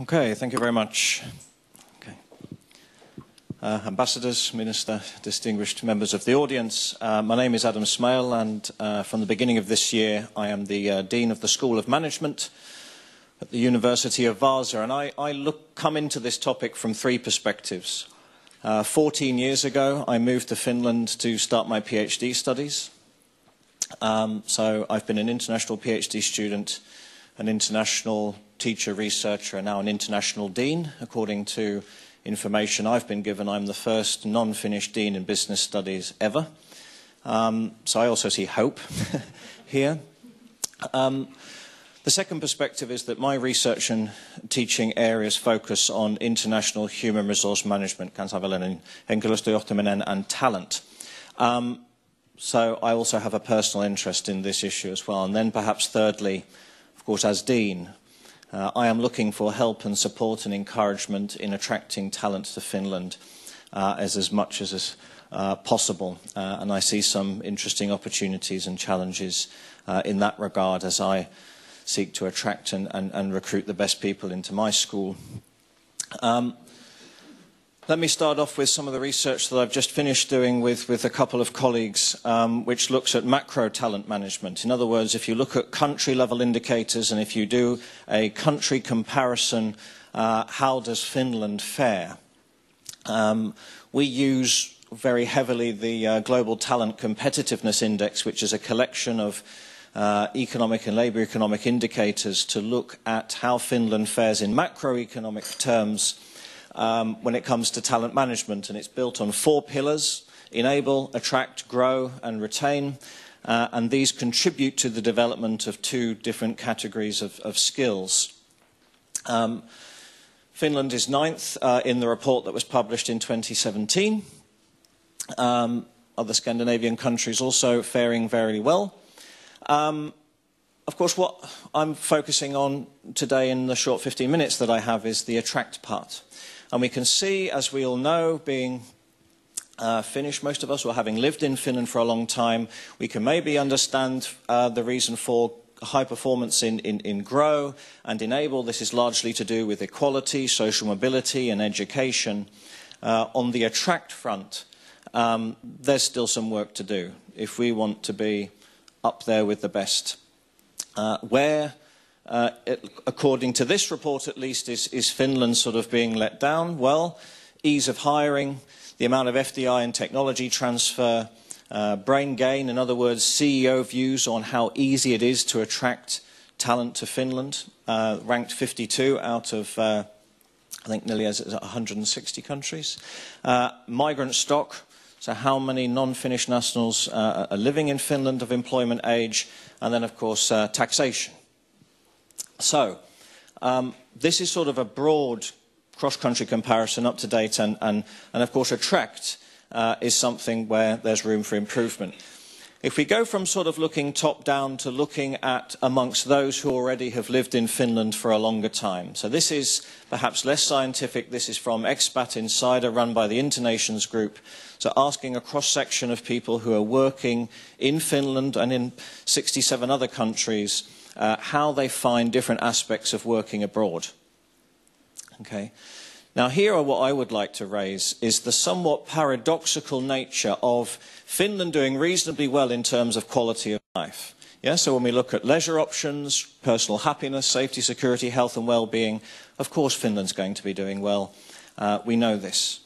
Okay, thank you very much. Okay. Ambassadors, Minister, distinguished members of the audience, my name is Adam Smale, and from the beginning of this year I am the Dean of the School of Management at the University of Vaasa, and I come into this topic from three perspectives. 14 years ago I moved to Finland to start my PhD studies. So I've been an international PhD student, an international teacher, researcher, and now an international dean. According to information I've been given, I'm the first non-Finnish dean in business studies ever. So I also see hope here. The second perspective is that my research and teaching areas focus on international human resource management, kansainvälinen henkilöstöjohtaminen, and talent. So I also have a personal interest in this issue as well. And then perhaps thirdly, of course, as dean, I am looking for help and support and encouragement in attracting talent to Finland as much as is possible. And I see some interesting opportunities and challenges in that regard as I seek to attract and recruit the best people into my school. Let me start off with some of the research that I've just finished doing with a couple of colleagues, which looks at macro talent management. In other words, if you look at country-level indicators and if you do a country comparison, how does Finland fare? We use very heavily the Global Talent Competitiveness Index, which is a collection of economic and labour economic indicators to look at how Finland fares in macroeconomic terms when it comes to talent management, and it's built on 4 pillars: enable, attract, grow and retain, and these contribute to the development of 2 different categories of skills. Finland is 9th in the report that was published in 2017. Other Scandinavian countries also faring very well. Of course, what I'm focusing on today in the short 15 minutes that I have is the attract part. And we can see, as we all know, being Finnish, most of us, or having lived in Finland for a long time, we can maybe understand the reason for high performance in grow and enable. This is largely to do with equality, social mobility and education. On the attract front, there's still some work to do if we want to be up there with the best. According to this report at least, is Finland sort of being let down? Well, ease of hiring, the amount of FDI and technology transfer, brain gain, in other words, CEO views on how easy it is to attract talent to Finland, ranked 52 out of, I think, nearly 160 countries. Migrant stock, so how many non-Finnish nationals are living in Finland of employment age, and then, of course, taxation. So, this is sort of a broad cross-country comparison up to date, and of course attract is something where there's room for improvement. If we go from sort of looking top-down to looking at amongst those who already have lived in Finland for a longer time. So this is perhaps less scientific. This is from Expat Insider, run by the Internations Group. So asking a cross-section of people who are working in Finland and in 67 other countries how they find different aspects of working abroad. Okay. Now here what I would like to raise is the somewhat paradoxical nature of Finland doing reasonably well in terms of quality of life. Yeah, so when we look at leisure options, personal happiness, safety, security, health and well-being, of course Finland's going to be doing well. We know this.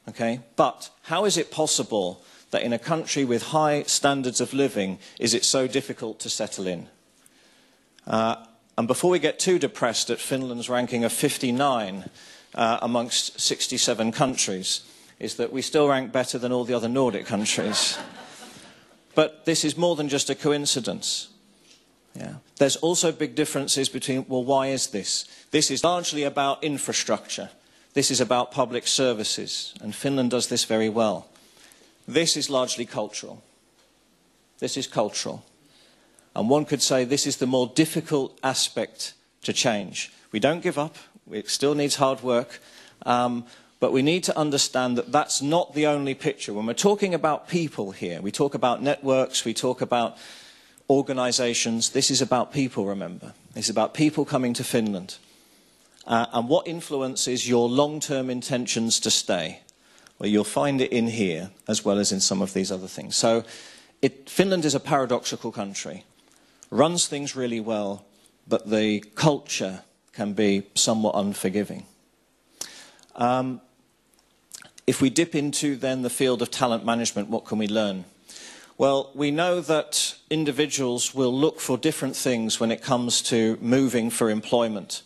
Okay. But how is it possible that in a country with high standards of living is it so difficult to settle in? And before we get too depressed at Finland's ranking of 59 amongst 67 countries, is that we still rank better than all the other Nordic countries. But this is more than just a coincidence. Yeah. There's also big differences between, well, why is this? This is largely about infrastructure. This is about public services, and Finland does this very well. This is largely cultural. This is cultural. And one could say this is the more difficult aspect to change. We don't give up. It still needs hard work. But we need to understand that that's not the only picture. When we're talking about people here, we talk about networks, we talk about organizations. This is about people, remember. It's about people coming to Finland. and what influences your long-term intentions to stay? Well, you'll find it in here as well as in some of these other things. So Finland is a paradoxical country, runs things really well, but the culture can be somewhat unforgiving. If we dip into then the field of talent management, what can we learn? Well, we know that individuals will look for different things when it comes to moving for employment.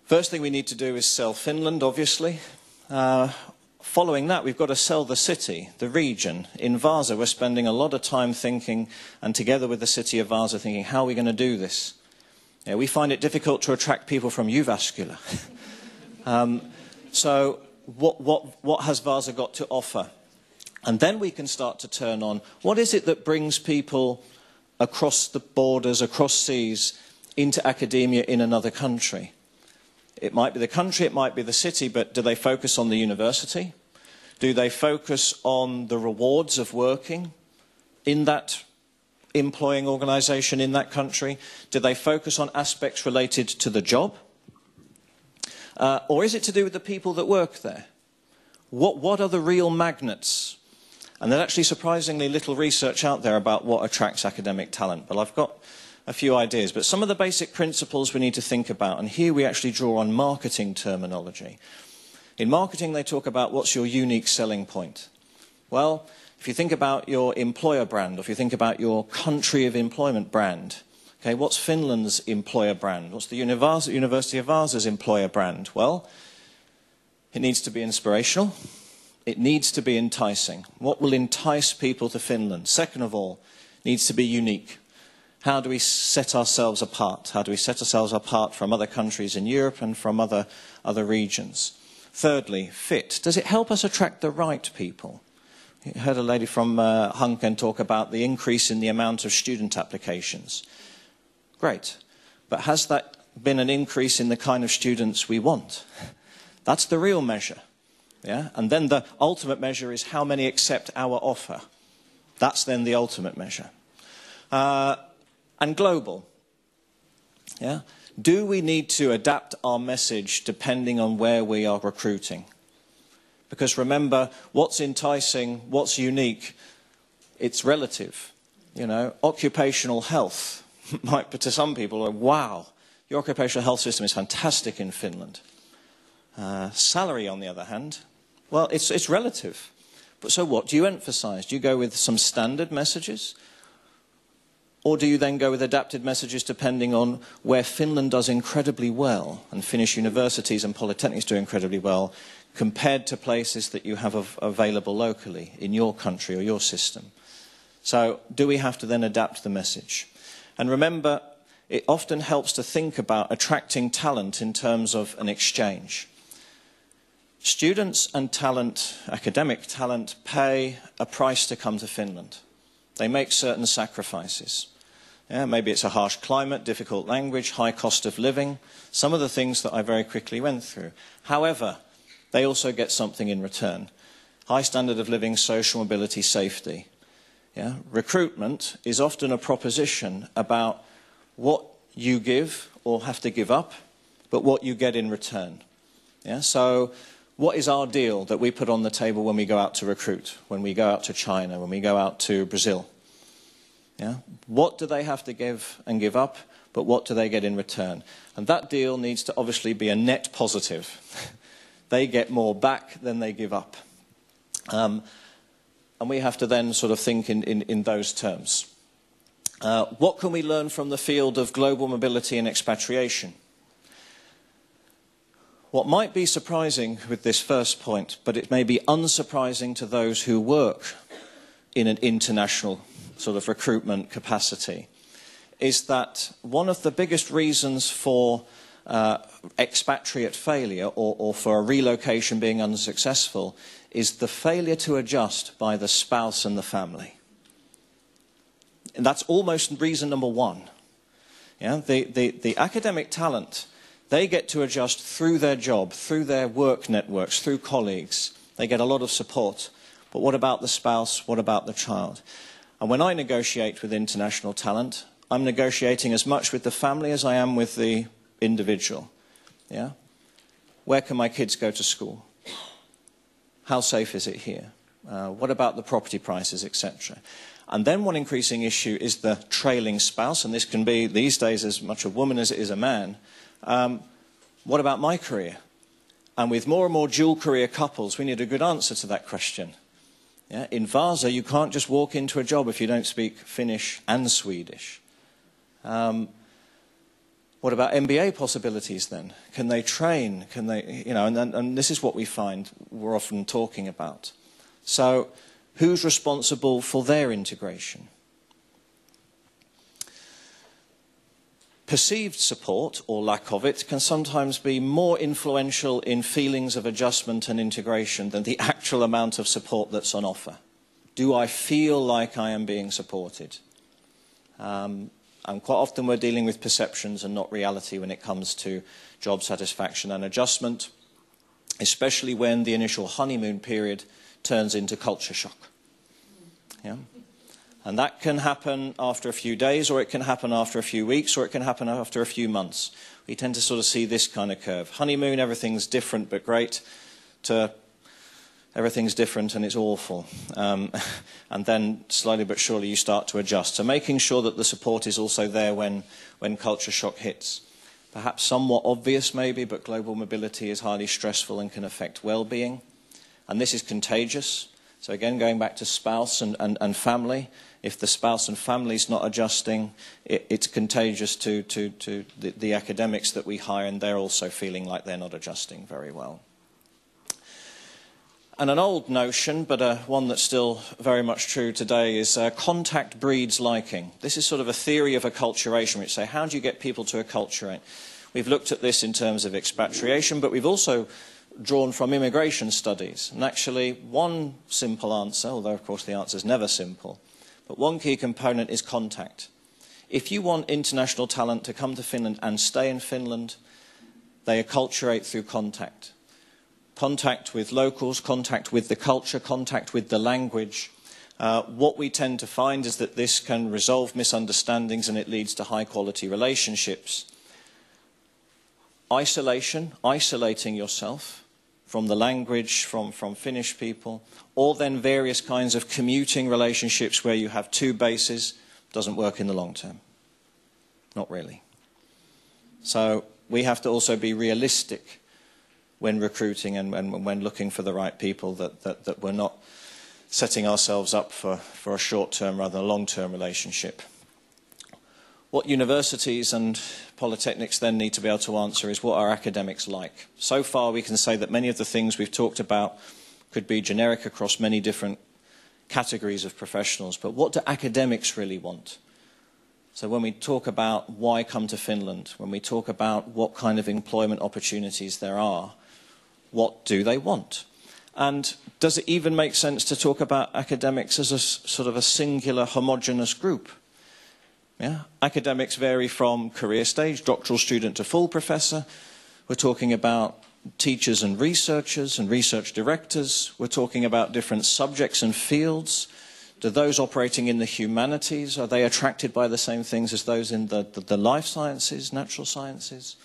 First thing we need to do is sell Finland, obviously. Following that, we've got to sell the city, the region. In Vaasa, we're spending a lot of time thinking, and together with the city of Vaasa, thinking, how are we going to do this? Yeah, we find it difficult to attract people from Jyväskylä. So what has Vaasa got to offer? And then we can start to turn on, what is it that brings people across the borders, across seas, into academia in another country? It might be the country, it might be the city, but do they focus on the university? Do they focus on the rewards of working in that employing organisation in that country? Do they focus on aspects related to the job? Or is it to do with the people that work there? What are the real magnets? And there's actually surprisingly little research out there about what attracts academic talent. But I've got a few ideas. But some of the basic principles we need to think about, and here we actually draw on marketing terminology. In marketing, they talk about what's your unique selling point. Well, if you think about your employer brand, or if you think about your country of employment brand, okay, what's Finland's employer brand? What's the University of Vaasa's employer brand? Well, it needs to be inspirational. It needs to be enticing. What will entice people to Finland? Second of all, it needs to be unique. How do we set ourselves apart? How do we set ourselves apart from other countries in Europe and from other regions? Thirdly, fit. Does it help us attract the right people? You heard a lady from Hanken talk about the increase in the amount of student applications. Great. But has that been an increase in the kind of students we want? That's the real measure. Yeah? And then the ultimate measure is how many accept our offer. That's then the ultimate measure. And global. Yeah? Do we need to adapt our message depending on where we are recruiting? Because remember, what's enticing, what's unique, it's relative. You know, occupational health might be to some people, wow, your occupational health system is fantastic in Finland. Salary, on the other hand, well, it's relative. But so what do you emphasize? Do you go with some standard messages? Or do you then go with adapted messages depending on where Finland does incredibly well, and Finnish universities and polytechnics do incredibly well, compared to places that you have available locally in your country or your system? So do we have to then adapt the message? And remember, it often helps to think about attracting talent in terms of an exchange. Students and talent, academic talent, pay a price to come to Finland. They make certain sacrifices. Yeah, maybe it's a harsh climate, difficult language, high cost of living, some of the things that I very quickly went through. However, they also get something in return. High standard of living, social mobility, safety. Yeah? Recruitment is often a proposition about what you give or have to give up, but what you get in return. Yeah? So what is our deal that we put on the table when we go out to recruit, when we go out to China, when we go out to Brazil? Yeah? What do they have to give and give up, but what do they get in return? And that deal needs to obviously be a net positive. They get more back than they give up. And we have to then sort of think in those terms. What can we learn from the field of global mobility and expatriation? What might be surprising with this first point, but it may be unsurprising to those who work in an international sort of recruitment capacity, is that one of the biggest reasons for expatriate failure or for a relocation being unsuccessful is the failure to adjust by the spouse and the family. And that's almost reason number one. Yeah? The academic talent, they get to adjust through their job, through their work networks, through colleagues. They get a lot of support. But what about the spouse? What about the child? And when I negotiate with international talent, I'm negotiating as much with the family as I am with the individual. Yeah? Where can my kids go to school? How safe is it here? What about the property prices, etc.? And then one increasing issue is the trailing spouse, and this can be these days as much a woman as it is a man. What about my career? And with more and more dual career couples, we need a good answer to that question. Yeah? In Vaasa, you can't just walk into a job if you don't speak Finnish and Swedish. What about MBA possibilities then? Can they train? Can they, you know, and this is what we find we're often talking about. So, who's responsible for their integration? Perceived support, or lack of it, can sometimes be more influential in feelings of adjustment and integration than the actual amount of support that's on offer. Do I feel like I am being supported? And quite often we're dealing with perceptions and not reality when it comes to job satisfaction and adjustment, especially when the initial honeymoon period turns into culture shock. Yeah? And that can happen after a few days, or it can happen after a few weeks, or it can happen after a few months. We tend to sort of see this kind of curve. Honeymoon, everything's different but great, to everything's different and it's awful. And then slowly but surely you start to adjust. So making sure that the support is also there when culture shock hits. Perhaps somewhat obvious maybe, but global mobility is highly stressful and can affect well-being. And this is contagious. So again, going back to spouse and family, if the spouse and family is not adjusting, it's contagious to the academics that we hire, and they're also feeling like they're not adjusting very well. And an old notion, but one that's still very much true today, is contact breeds liking. This is sort of a theory of acculturation, which say, how do you get people to acculturate? We've looked at this in terms of expatriation, but we've also drawn from immigration studies. And actually, one simple answer, although of course the answer is never simple, but one key component is contact. If you want international talent to come to Finland and stay in Finland, they acculturate through contact. Contact with locals, contact with the culture, contact with the language. What we tend to find is that this can resolve misunderstandings and it leads to high quality relationships. Isolation, isolating yourself from the language, from Finnish people, or then various kinds of commuting relationships where you have two bases, doesn't work in the long term. Not really. So we have to also be realistic when recruiting and when looking for the right people, that we're not setting ourselves up for a short-term rather than a long-term relationship. What universities and polytechnics then need to be able to answer is, what are academics like? So far we can say that many of the things we've talked about could be generic across many different categories of professionals, but what do academics really want? So when we talk about why come to Finland, when we talk about what kind of employment opportunities there are, what do they want? And does it even make sense to talk about academics as a sort of a singular homogeneous group? Yeah? Academics vary from career stage, doctoral student to full professor. We're talking about teachers and research directors. We're talking about different subjects and fields. Do those operating in the humanities, are they attracted by the same things as those in the life sciences, natural sciences?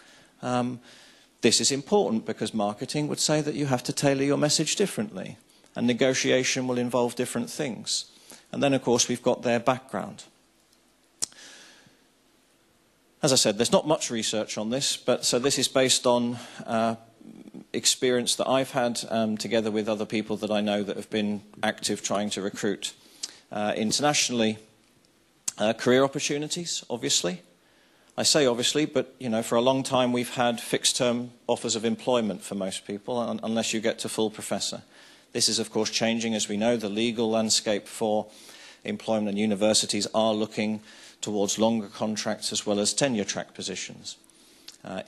This is important because marketing would say that you have to tailor your message differently, and negotiation will involve different things. And then, of course, we've got their background. As I said, there's not much research on this, but so this is based on experience that I've had together with other people that I know that have been active trying to recruit internationally. Career opportunities, obviously. I say obviously, but you know, for a long time we've had fixed-term offers of employment for most people, unless you get to full professor. This is, of course, changing. As we know, the legal landscape for employment, and universities are looking towards longer contracts as well as tenure-track positions.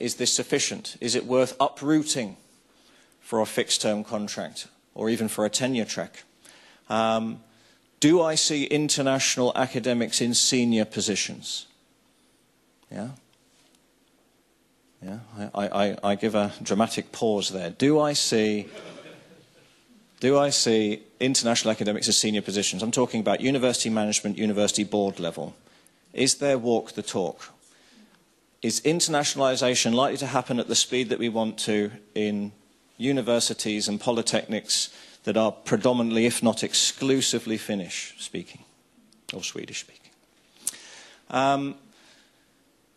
Is this sufficient? Is it worth uprooting for a fixed-term contract or even for a tenure-track? Do I see international academics in senior positions? Yeah? Yeah, I give a dramatic pause there. Do I see international academics as senior positions? I'm talking about university management, university board level. Is there walk the talk? is internationalization likely to happen at the speed that we want to in universities and polytechnics that are predominantly, if not exclusively, Finnish speaking or Swedish speaking?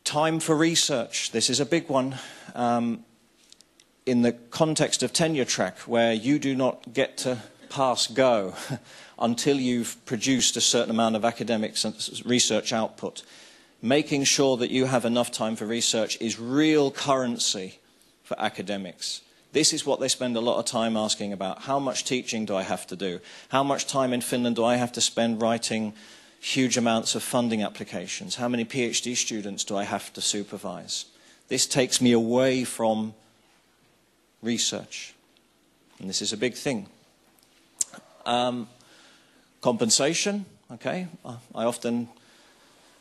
Time for research. This is a big one. In the context of tenure track, where you do not get to pass go until you've produced a certain amount of academic research output, making sure that you have enough time for research is real currency for academics. This is what they spend a lot of time asking about. How much teaching do I have to do? How much time in Finland do I have to spend writing huge amounts of funding applications? How many PhD students do I have to supervise? This takes me away from research, and this is a big thing. Compensation, okay. I often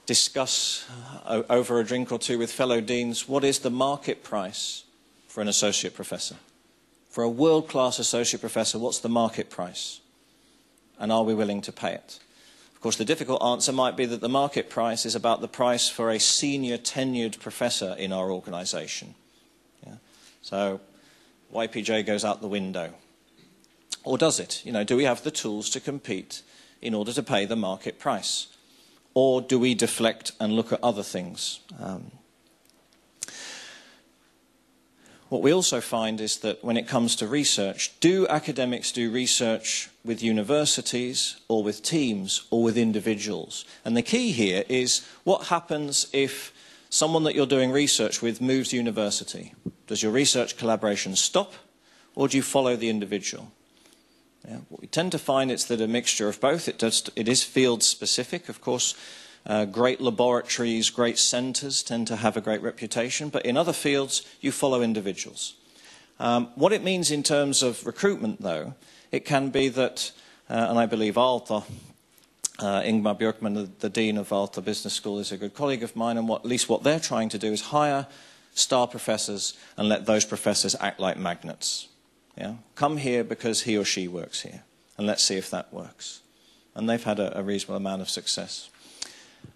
discuss over a drink or two with fellow deans, what is the market price for an associate professor? For a world-class associate professor, what's the market price? And are we willing to pay it? Of course, the difficult answer might be that the market price is about the price for a senior tenured professor in our organisation. Yeah? So YPJ goes out the window. Or does it? You know, do we have the tools to compete in order to pay the market price? Or do we deflect and look at other things? What we also find is that when it comes to research, do academics do research with universities or with teams or with individuals? And the key here is what happens if someone that you're doing research with moves university? Does your research collaboration stop, or do you follow the individual? Yeah, what we tend to find is that a mixture of both. It is field specific, of course. Great laboratories, great centres tend to have a great reputation, but in other fields you follow individuals. What it means in terms of recruitment, though, it can be that, and I believe Aalto, Ingmar Björkman, the Dean of Aalto Business School, is a good colleague of mine, and at least what they're trying to do is hire star professors and let those professors act like magnets. Yeah? Come here because he or she works here, and let's see if that works. And they've had a reasonable amount of success.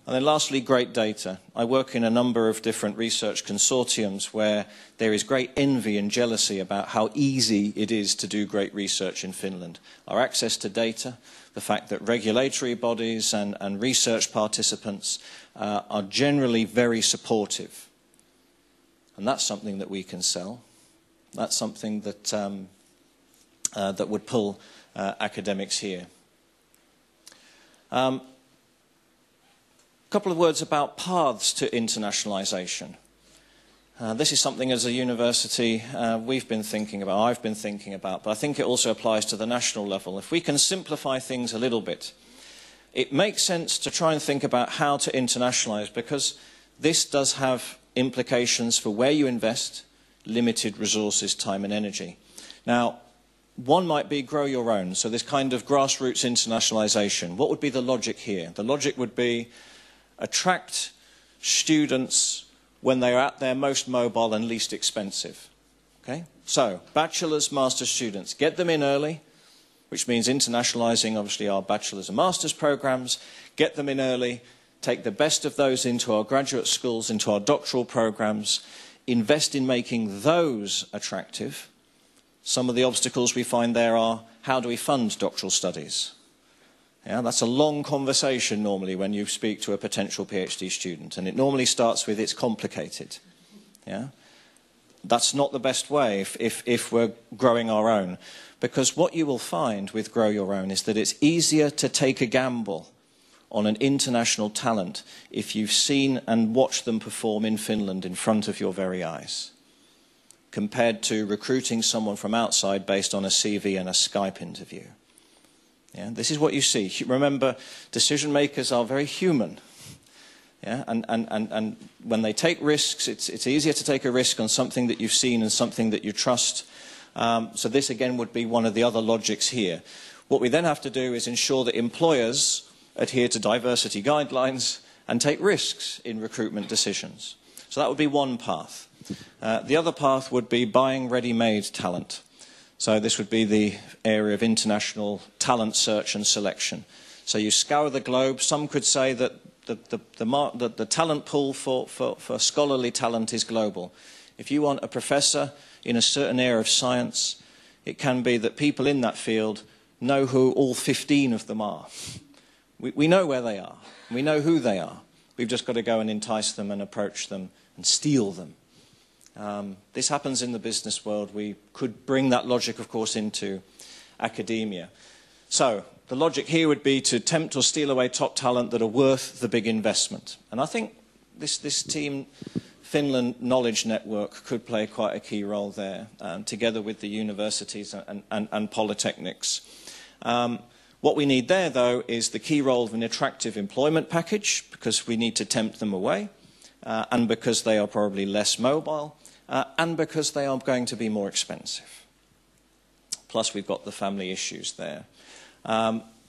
And then lastly, great data. I work in a number of different research consortiums where there is great envy and jealousy about how easy it is to do great research in Finland. Our access to data, the fact that regulatory bodies and research participants are generally very supportive. And that's something that we can sell. That's something that, that would pull academics here. A couple of words about paths to internationalization. This is something as a university we've been thinking about, I've been thinking about, but I think it also applies to the national level. If we can simplify things a little bit, it makes sense to try and think about how to internationalize, because this does have implications for where you invest, limited resources, time and energy. Now, one might be grow your own, so this kind of grassroots internationalization. What would be the logic here? The logic would be attract students when they are at their most mobile and least expensive. Okay? So, bachelor's, master's students, get them in early, which means internationalizing obviously our bachelor's and master's programs, get them in early, take the best of those into our graduate schools, into our doctoral programs, invest in making those attractive. Some of the obstacles we find there are, how do we fund doctoral studies? Yeah, that's a long conversation normally when you speak to a potential PhD student, and it normally starts with it's complicated. Yeah? That's not the best way if we're growing our own, because what you will find with Grow Your Own is that it's easier to take a gamble on an international talent if you've seen and watched them perform in Finland in front of your very eyes, compared to recruiting someone from outside based on a CV and a Skype interview. Yeah, this is what you see. Remember, decision makers are very human. Yeah, and when they take risks, it's easier to take a risk on something that you've seen and something that you trust. So this again would be one of the other logics here. What we then have to do is ensure that employers adhere to diversity guidelines and take risks in recruitment decisions. So that would be one path. The other path would be buying ready-made talent. So this would be the area of international talent search and selection. So you scour the globe. Some could say that the talent pool for scholarly talent is global. If you want a professor in a certain area of science, it can be that people in that field know who all 15 of them are. We know where they are. We know who they are. We've just got to go and entice them and approach them and steal them. This happens in the business world. We could bring that logic, of course, into academia. So the logic here would be to tempt or steal away top talent that are worth the big investment. And I think this team, Finland Knowledge Network, could play quite a key role there, together with the universities and polytechnics. What we need there, though, is the key role of an attractive employment package, because we need to tempt them away, and because they are probably less mobile, and because they are going to be more expensive. Plus, we've got the family issues there.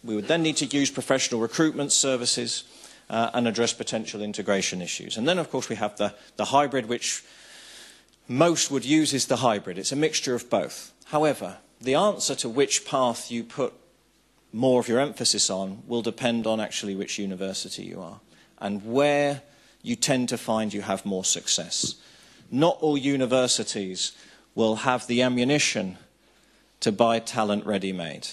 We would then need to use professional recruitment services and address potential integration issues. And then, of course, we have the hybrid, which most would use is the hybrid. It's a mixture of both. However, the answer to which path you put more of your emphasis on will depend on actually which university you are and where you tend to find you have more success. Not all universities will have the ammunition to buy talent ready-made.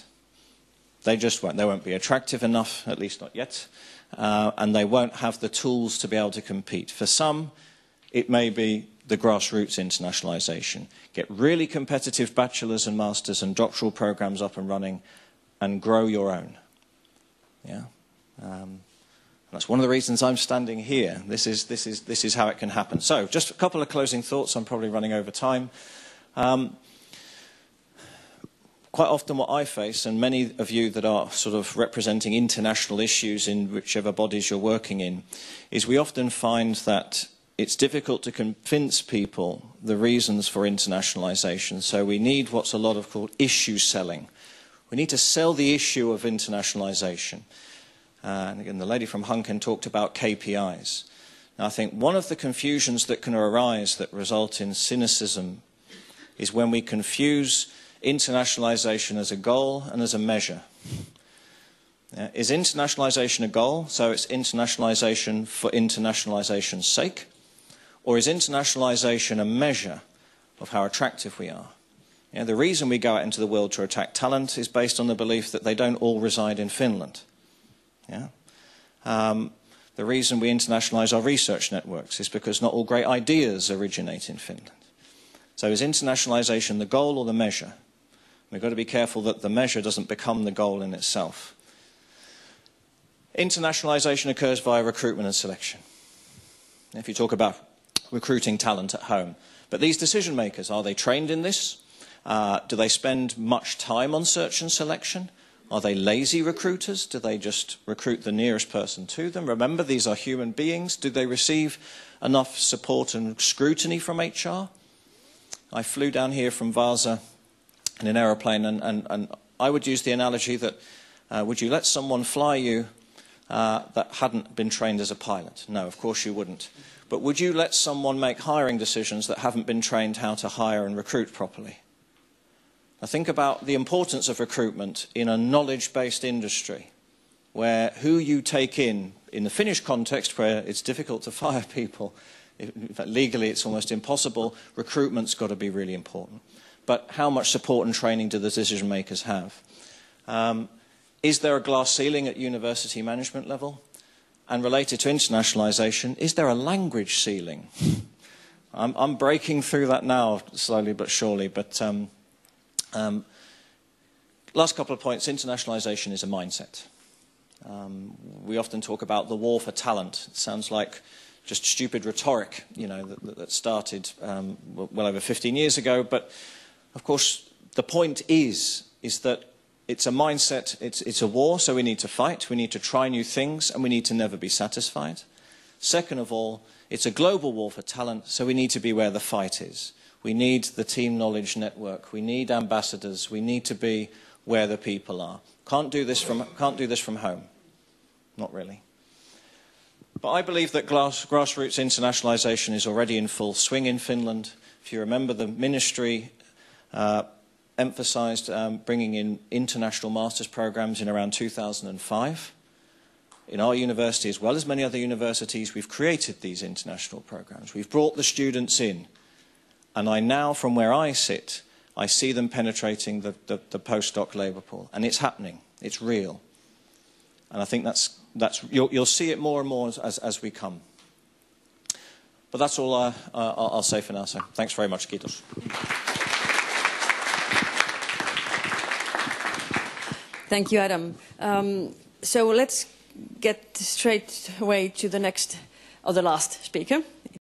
They just won't. They won't be attractive enough, at least not yet, and they won't have the tools to be able to compete. For some, it may be the grassroots internationalization. Get really competitive bachelor's and master's and doctoral programs up and running and grow your own. Yeah, that's one of the reasons I'm standing here. This is how it can happen. So, just a couple of closing thoughts. I'm probably running over time. Quite often what I face, and many of you that are sort of representing international issues in whichever bodies you're working in, is we often find that it's difficult to convince people the reasons for internationalization. So we need what's a lot of called issue selling. We need to sell the issue of internationalization. And again, the lady from Hunken talked about KPIs. Now, I think one of the confusions that can arise that result in cynicism is when we confuse internationalization as a goal and as a measure. Yeah, is internationalization a goal, so it's internationalization for internationalization's sake? Or is internationalization a measure of how attractive we are? Yeah, the reason we go out into the world to attract talent is based on the belief that they don't all reside in Finland. Yeah? The reason we internationalize our research networks is because not all great ideas originate in Finland. So is internationalization the goal or the measure? We've got to be careful that the measure doesn't become the goal in itself. Internationalization occurs via recruitment and selection. If you talk about recruiting talent at home. But these decision makers, are they trained in this? Do they spend much time on search and selection? Are they lazy recruiters? Do they just recruit the nearest person to them? Remember, these are human beings. Do they receive enough support and scrutiny from HR? I flew down here from Vaasa in an aeroplane, and I would use the analogy that would you let someone fly you that hadn't been trained as a pilot? No, of course you wouldn't. But would you let someone make hiring decisions that haven't been trained how to hire and recruit properly? Now think about the importance of recruitment in a knowledge-based industry, where who you take in the Finnish context, where it's difficult to fire people, in fact legally it's almost impossible, recruitment's got to be really important. But how much support and training do the decision makers have? Is there a glass ceiling at university management level? And related to internationalization, is there a language ceiling? I'm breaking through that now, slowly but surely. But last couple of points, internationalization is a mindset. We often talk about the war for talent. It sounds like just stupid rhetoric, you know, that started well over 15 years ago. But of course, the point is that it's a mindset, it's a war, so we need to fight, we need to try new things, and we need to never be satisfied. Second of all, it's a global war for talent, so we need to be where the fight is. We need the team knowledge network, we need ambassadors, we need to be where the people are. Can't do this from home. Not really. But I believe that grassroots internationalization is already in full swing in Finland. If you remember, the ministry emphasized bringing in international master's programs in around 2005. in our university, as well as many other universities, we've created these international programs. We've brought the students in. And I now, from where I sit, I see them penetrating the postdoc labour pool. And it's happening. It's real. And I think you'll see it more and more as we come. But that's all I'll say for now. So thanks very much. Kiitos. Thank you, Adam. So let's get straight away to the next, or the last speaker.